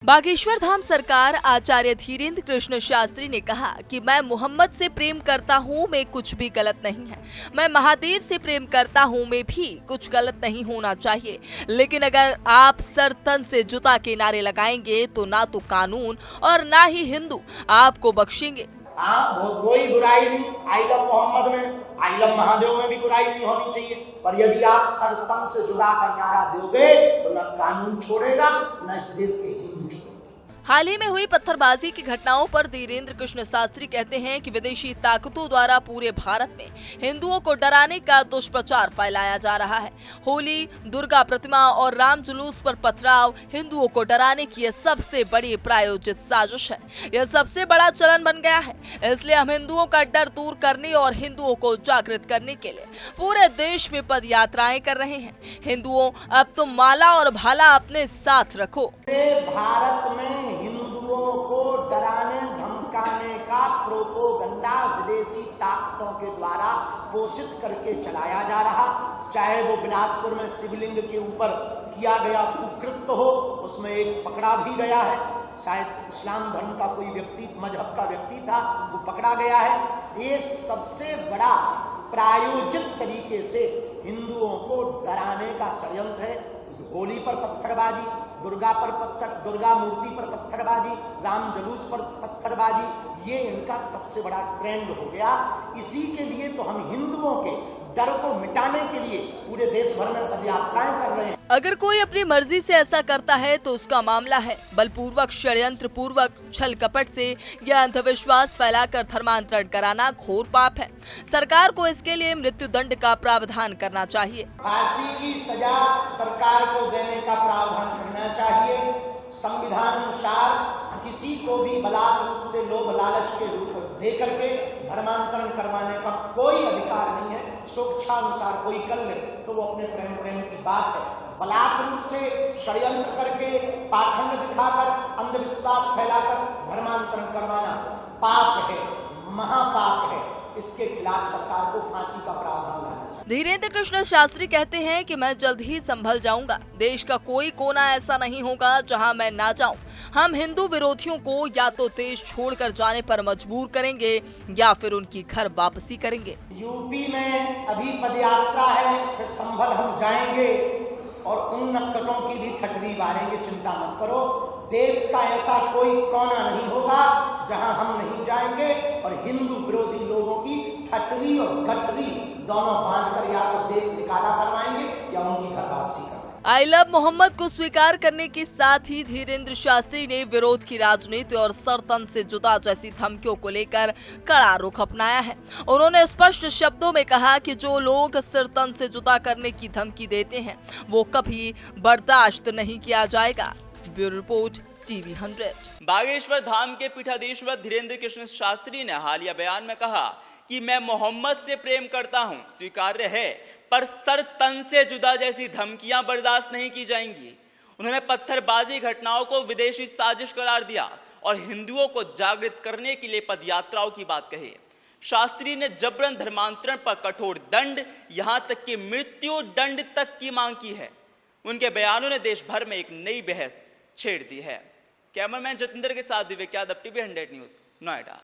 बागेश्वर धाम सरकार आचार्य धीरेन्द्र कृष्ण शास्त्री ने कहा कि मैं मोहम्मद से प्रेम करता हूँ में कुछ भी गलत नहीं है। मैं महादेव से प्रेम करता हूँ में भी कुछ गलत नहीं होना चाहिए, लेकिन अगर आप सर तन से जुता के नारे लगाएंगे तो ना तो कानून और ना ही हिंदू आपको बख्शेंगे। कोई बुराई नहीं, आई लव मोहम्मद में, आई लव महादेव में भी बुराई नहीं होनी चाहिए, पर यदि आप सर तन से जुदा कर नारा दोगे तो न कानून छोड़ेगा न इस देश के हिंदू छोड़ेंगे। हाल ही में हुई पत्थरबाजी की घटनाओं पर धीरेन्द्र कृष्ण शास्त्री कहते हैं कि विदेशी ताकतों द्वारा पूरे भारत में हिंदुओं को डराने का दुष्प्रचार फैलाया जा रहा है। होली, दुर्गा प्रतिमा और राम जुलूस पर पथराव हिंदुओं को डराने की यह सबसे बड़ी प्रायोजित साजिश है। यह सबसे बड़ा चलन बन गया है। इसलिए हम हिंदुओं का डर दूर करने और हिंदुओं को जागृत करने के लिए पूरे देश में पद यात्राएं कर रहे हैं। हिंदुओं, अब तुम माला और भाला अपने साथ रखो। भारत में हिंदुओं को डराने धमकाने का प्रोपोगंडा विदेशी ताकतों के द्वारा पोषित करके चलाया जा रहा, चाहे वो बिलासपुर में शिवलिंग के ऊपर किया गया कुकृत्य हो, उसमें एक पकड़ा भी गया है, शायद इस्लाम धर्म का कोई व्यक्ति, मजहब का व्यक्ति था, वो पकड़ा गया है। ये सबसे बड़ा प्रायोजित तरीके से हिंदुओं को डराने का षड्यंत्र है। होली पर पत्थरबाजी, दुर्गा मूर्ति पर पत्थरबाजी, राम जुलूस पर पत्थरबाजी, ये इनका सबसे बड़ा ट्रेंड हो गया। इसी के लिए तो हम हिंदुओं के डर को मिटाने के लिए पूरे देश भर में पदयात्राएं कर रहे हैं। अगर कोई अपनी मर्जी से ऐसा करता है तो उसका मामला है। बलपूर्वक, षड्यंत्र पूर्वक, छल कपट से या अंधविश्वास फैलाकर धर्मांतरण कराना घोर पाप है। सरकार को इसके लिए मृत्यु दंड का प्रावधान करना चाहिए। फांसी की सजा सरकार को देने का प्रावधान करना चाहिए। संविधान अनुसार किसी को भी बलात् रूप से लोभ लालच के रूप दे करके धर्मांतरण करवाने का कोई अधिकार नहीं है। स्वेच्छानुसार कोई कर ले तो वो अपने प्रेम की बात है। बलात् रूप से षड्यंत्र करके, पाखंड दिखाकर, अंधविश्वास फैलाकर धर्मांतरण करवाना पाप है, महापाप है। इसके खिलाफ सरकार को फांसी का प्रावधान लाना चाहिए। धीरेन्द्र कृष्ण शास्त्री कहते हैं कि मैं जल्द ही संभल जाऊंगा। देश का कोई कोना ऐसा नहीं होगा जहां मैं ना जाऊं। हम हिंदू विरोधियों को या तो देश छोड़कर जाने पर मजबूर करेंगे या फिर उनकी घर वापसी करेंगे। यूपी में अभी पदयात्रा है, फिर संभल हम जाएंगे और उन नक्कटों की भी ठठरी मारेंगे, चिंता मत करो। देश का ऐसा कोई कोना नहीं होगा जहां हम नहीं जाएंगे और हिंदू विरोधी लोगों की ठठरी और गठरी दोनों बांधकर या तो देश निकाला करवाएंगे या उनकी घर वापसी करेंगे। आई लव मोहम्मद को स्वीकार करने के साथ ही धीरेन्द्र शास्त्री ने विरोध की राजनीति और सर तन से जुदा जैसी धमकियों को लेकर कड़ा रुख अपनाया है। उन्होंने स्पष्ट शब्दों में कहा कि जो लोग सिर तन से जुदा करने की धमकी देते हैं वो कभी बर्दाश्त नहीं किया जाएगा। Bureau report, TV 100। Bageshwar Dham के पीठाधीश्वर धीरेन्द्र कृष्ण शास्त्री ने हालिया बयान में कहा कि मैं मोहम्मद से प्रेम करता हूं, स्वीकार्य है, पर सर तन से जुदा जैसी धमकियां बर्दाश्त नहीं की जाएंगी। उन्होंने पत्थरबाजी घटनाओं को विदेशी साजिश करार दिया और हिंदुओं को जागृत करने के लिए पदयात्राओं की बात कही। शास्त्री ने जबरन धर्मांतरण पर कठोर दंड, यहां तक कि मृत्यु दंड तक की मांग की है। उनके बयानों ने देश भर में एक नई बहस छेड़ दी है। कैमरामैन जतिंदर के साथ विवेक यादव, टीवी 100 न्यूज, नोएडा।